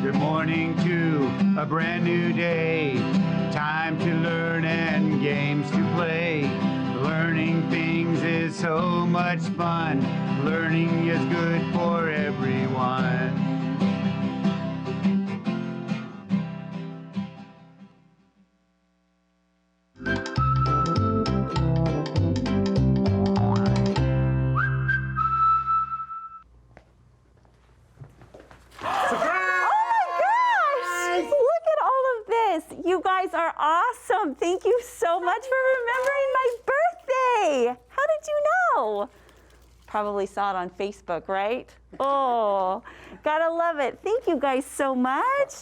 Good morning to a brand new day. Time to learn and games to play. Learning things is so much fun. Learning is good for everyone. You guys are awesome. Thank you so much for remembering my birthday. How did you know? Probably saw it on Facebook, right? Oh, gotta love it. Thank you guys so much.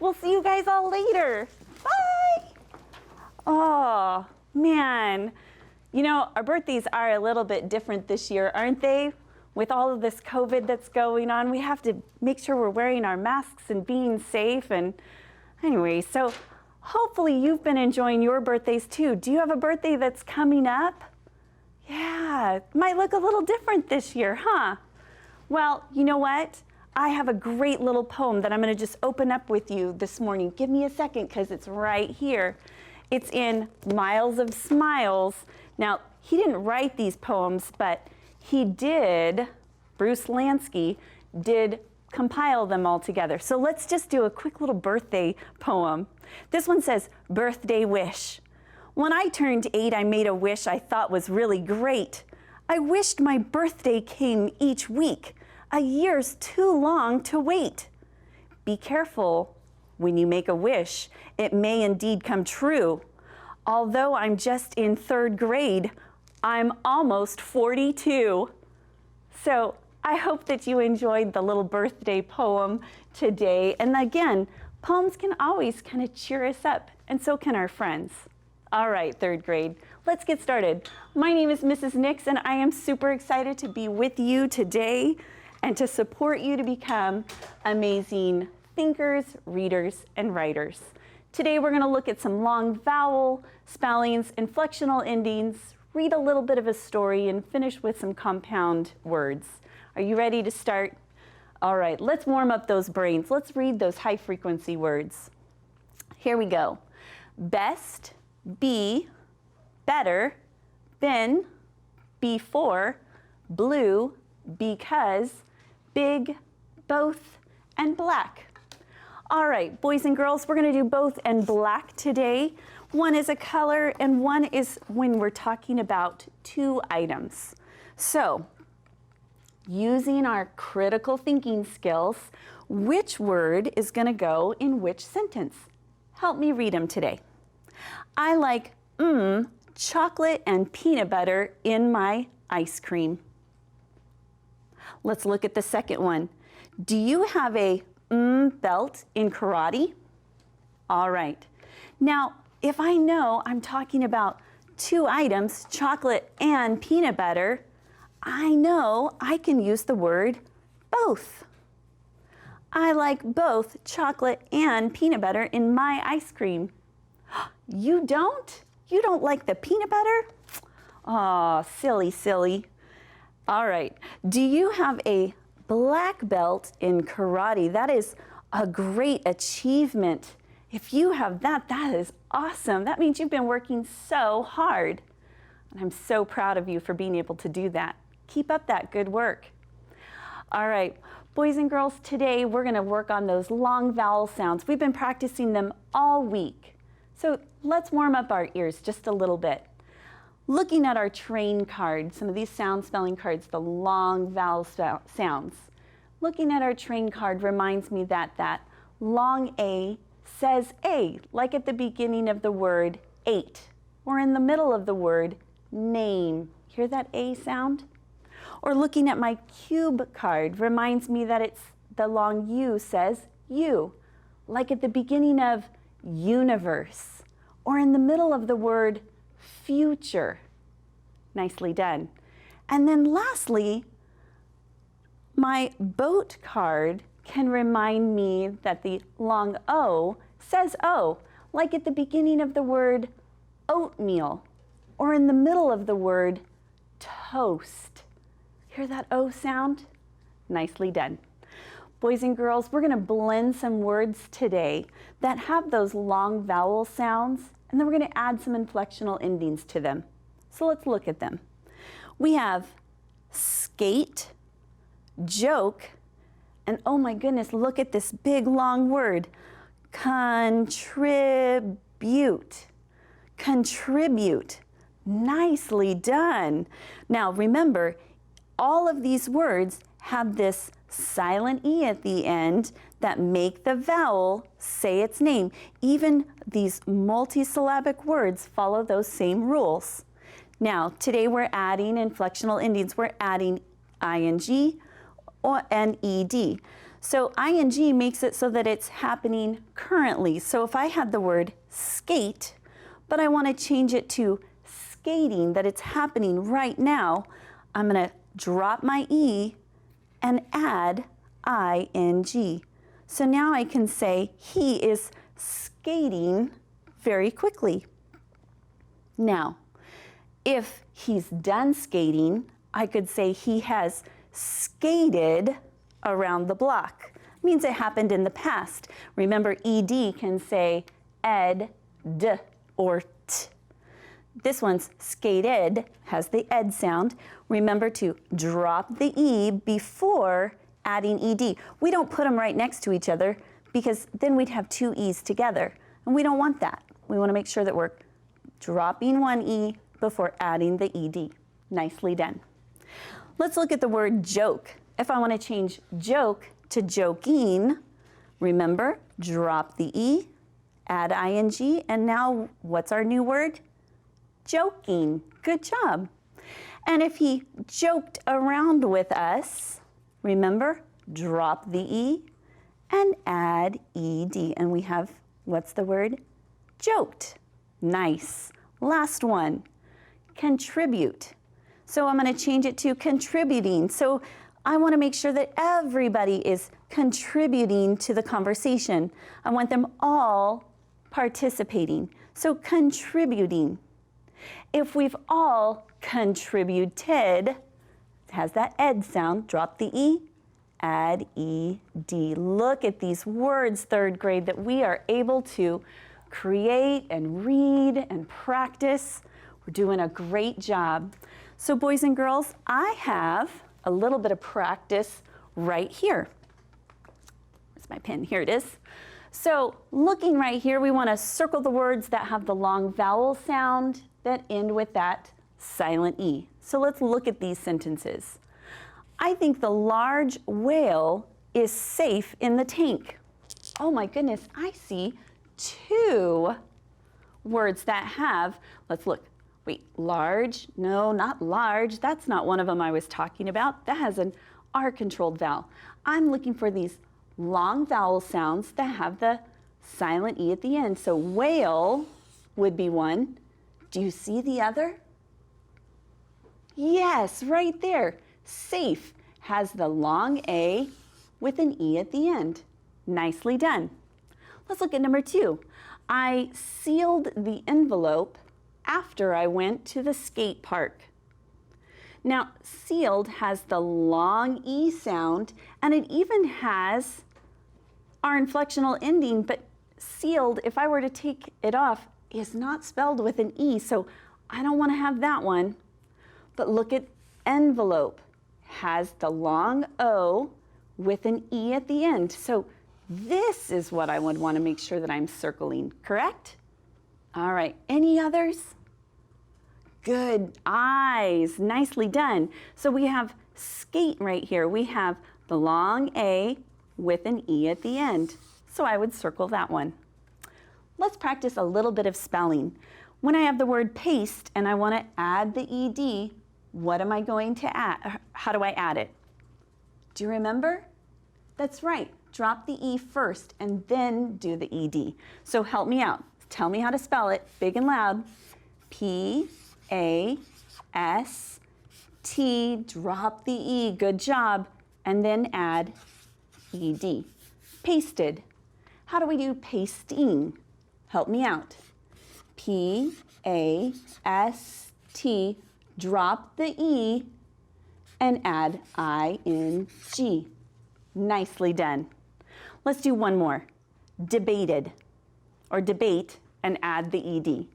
We'll see you guys all later. Bye. Oh, man. You know, our birthdays are a little bit different this year, aren't they? With all of this COVID that's going on, we have to make sure we're wearing our masks and being safe. And anyway, so hopefully you've been enjoying your birthdays too. Do you have a birthday that's coming up? Yeah, it might look a little different this year, huh? Well, you know what? I have a great little poem that I'm going to just open up with you this morning. Give me a second because it's right here. It's in Miles of Smiles. Now, he didn't write these poems, but he did, Bruce Lansky, did compile them all together. So let's just do a quick little birthday poem. This one says, birthday wish. When I turned 8, I made a wish I thought was really great. I wished my birthday came each week. A year's too long to wait. Be careful when you make a wish. It may indeed come true. Although I'm just in 3rd grade, I'm almost 42. So I hope that you enjoyed the little birthday poem today. And again, poems can always kind of cheer us up, and so can our friends. All right, 3rd grade, let's get started. My name is Mrs. Nix, and I am super excited to be with you today and to support you to become amazing thinkers, readers, and writers. Today, we're going to look at some long vowel spellings, inflectional endings, read a little bit of a story, and finish with some compound words. Are you ready to start? All right, let's warm up those brains. Let's read those high frequency words. Here we go. Best, be, better, been, before, blue, because, big, both, and black. All right, boys and girls, we're gonna do both and black today. One is a color and one is when we're talking about 2 items. So, using our critical thinking skills, which word is going to go in which sentence? Help me read them today. I like chocolate and peanut butter in my ice cream. Let's look at the second one. Do you have a belt in karate? All right. Now, if I know I'm talking about 2 items, chocolate and peanut butter, I know I can use the word both. I like both chocolate and peanut butter in my ice cream. You don't? You don't like the peanut butter? Oh, silly, silly. All right. Do you have a black belt in karate? That is a great achievement. If you have that, that is awesome. That means you've been working so hard. And I'm so proud of you for being able to do that. Keep up that good work. All right, boys and girls, today we're going to work on those long vowel sounds. We've been practicing them all week. So let's warm up our ears just a little bit. Looking at our train card, some of these sound spelling cards, the long vowel sounds. Looking at our train card reminds me that that long A says A, like at the beginning of the word ate, or in the middle of the word name. Hear that A sound? Or looking at my cube card reminds me that it's the long U says U, like at the beginning of universe, or in the middle of the word future. Nicely done. And then lastly, my boat card can remind me that the long O says O, like at the beginning of the word oatmeal, or in the middle of the word toast. Hear that O sound? Nicely done. Boys and girls, we're going to blend some words today that have those long vowel sounds, and then we're going to add some inflectional endings to them. So let's look at them. We have skate, joke, and oh my goodness, look at this big long word, contribute. Contribute. Nicely done. Now remember, all of these words have this silent E at the end that make the vowel say its name. Even these multisyllabic words follow those same rules. Now, today we're adding inflectional endings. We're adding ing and ed. So ing makes it so that it's happening currently. So if I had the word skate, but I want to change it to skating, that it's happening right now, I'm going to drop my E and add ing. So now I can say he is skating very quickly. Now, if he's done skating, I could say he has skated around the block. It means it happened in the past. Remember, ed can say ed, d, or t. This one's skated, has the ed sound. Remember to drop the E before adding ed. We don't put them right next to each other because then we'd have two E's together, and we don't want that. We want to make sure that we're dropping one E before adding the ed. Nicely done. Let's look at the word joke. If I want to change joke to joking, remember, drop the E, add ing, and now what's our new word? Joking. Good job. And if he joked around with us, remember, drop the E and add ed. And we have, what's the word? Joked. Nice. Last one, contribute. So I'm going to change it to contributing. So I want to make sure that everybody is contributing to the conversation. I want them all participating. So contributing. If we've all contributed, it has that ed sound, drop the E, add ed. Look at these words, third grade, that we are able to create and read and practice. We're doing a great job. So boys and girls, I have a little bit of practice right here. Where's my pen? Here it is. So looking right here, we want to circle the words that have the long vowel sound that end with that silent E. So let's look at these sentences. I think the large whale is safe in the tank. Oh my goodness, I see two words that have, let's look. Wait, large? No, not large. That's not one of them I was talking about. That has an R-controlled vowel. I'm looking for these long vowel sounds that have the silent E at the end. So whale would be one. Do you see the other? Yes, right there. Safe has the long A with an E at the end. Nicely done. Let's look at number 2. I sealed the envelope after I went to the skate park. Now, sealed has the long E sound, and it even has our inflectional ending, but sealed, if I were to take it off, is not spelled with an E, so I don't want to have that one. But look at envelope, has the long O with an E at the end. So this is what I would want to make sure that I'm circling, correct? All right, any others? Good, eyes, nicely done. So we have skate right here. We have the long A with an E at the end. So I would circle that one. Let's practice a little bit of spelling. When I have the word paste and I want to add the ED, what am I going to add? How do I add it? Do you remember? That's right. Drop the E first and then do the ED. So help me out. Tell me how to spell it, big and loud. P-A-S-T, drop the E, good job, and then add ED. Pasted. How do we do pasting? Help me out. P-A-S-T, drop the E, and add I-N-G. Nicely done. Let's do one more. Debated, or debate, and add the ed.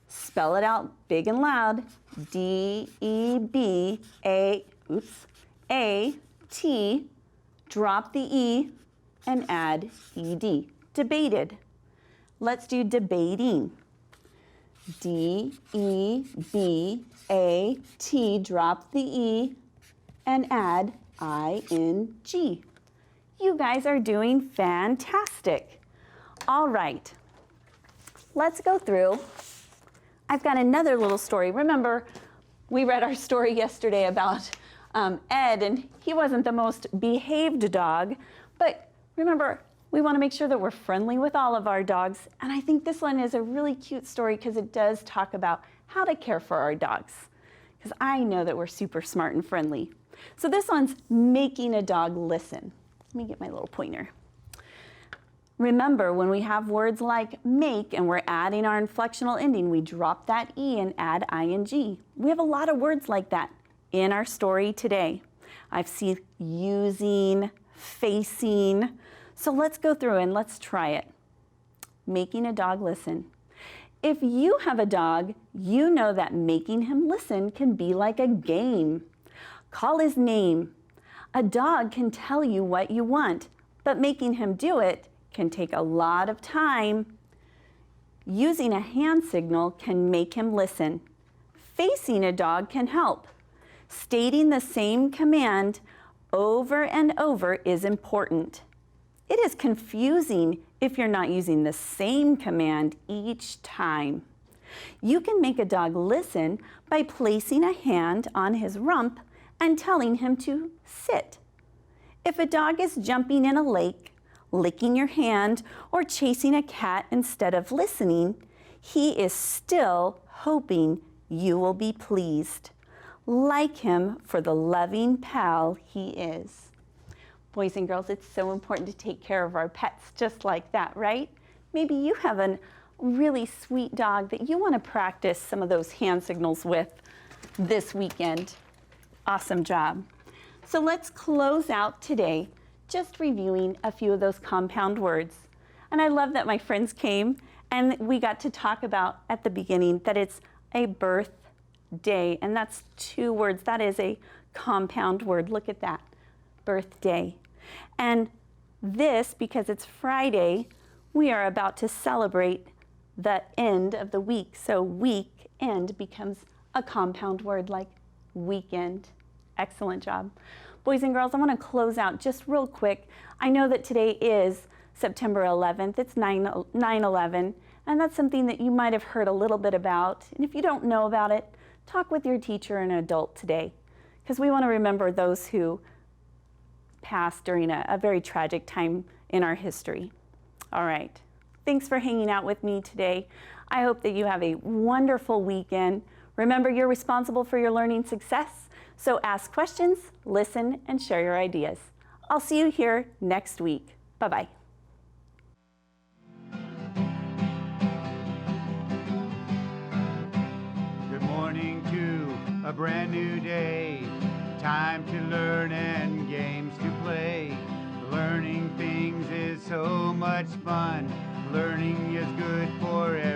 Spell it out big and loud. D-E-B-A-T, drop the E, and add ed. Debated. Let's do debating. D-E-B-A-T, drop the E, and add I-N-G. You guys are doing fantastic. All right, let's go through. I've got another little story. Remember, we read our story yesterday about Ed, and he wasn't the most behaved dog, but remember, we want to make sure that we're friendly with all of our dogs, and I think this one is a really cute story because it does talk about how to care for our dogs, because I know that we're super smart and friendly. So this one's making a dog listen. Let me get my little pointer. Remember, when we have words like make and we're adding our inflectional ending, we drop that E and add ing. We have a lot of words like that in our story today. I've seen using, facing. So let's go through and let's try it. Making a dog listen. If you have a dog, you know that making him listen can be like a game. Call his name. A dog can tell you what you want, but making him do it can take a lot of time. Using a hand signal can make him listen. Facing a dog can help. Stating the same command over and over is important. It is confusing if you're not using the same command each time. You can make a dog listen by placing a hand on his rump and telling him to sit. If a dog is jumping in a lake, licking your hand, or chasing a cat instead of listening, he is still hoping you will be pleased. Like him for the loving pal he is. Boys and girls, it's so important to take care of our pets just like that, right? Maybe you have a really sweet dog that you want to practice some of those hand signals with this weekend. Awesome job. So let's close out today just reviewing a few of those compound words. And I love that my friends came and we got to talk about at the beginning that it's a birthday, and that's 2 words. That is a compound word. Look at that, birthday. And this, because it's Friday, we are about to celebrate the end of the week. So weekend becomes a compound word like weekend. Excellent job. Boys and girls, I want to close out just real quick. I know that today is September 11th. It's 9/11, and that's something that you might have heard a little bit about. And if you don't know about it, talk with your teacher and adult today, because we want to remember those who passed during a very tragic time in our history. All right. Thanks for hanging out with me today. I hope that you have a wonderful weekend. Remember, you're responsible for your learning success. So ask questions, listen, and share your ideas. I'll see you here next week. Bye-bye. Good morning to a brand new day. Time to learn and games to play. Learning things is so much fun. Learning is good for everyone.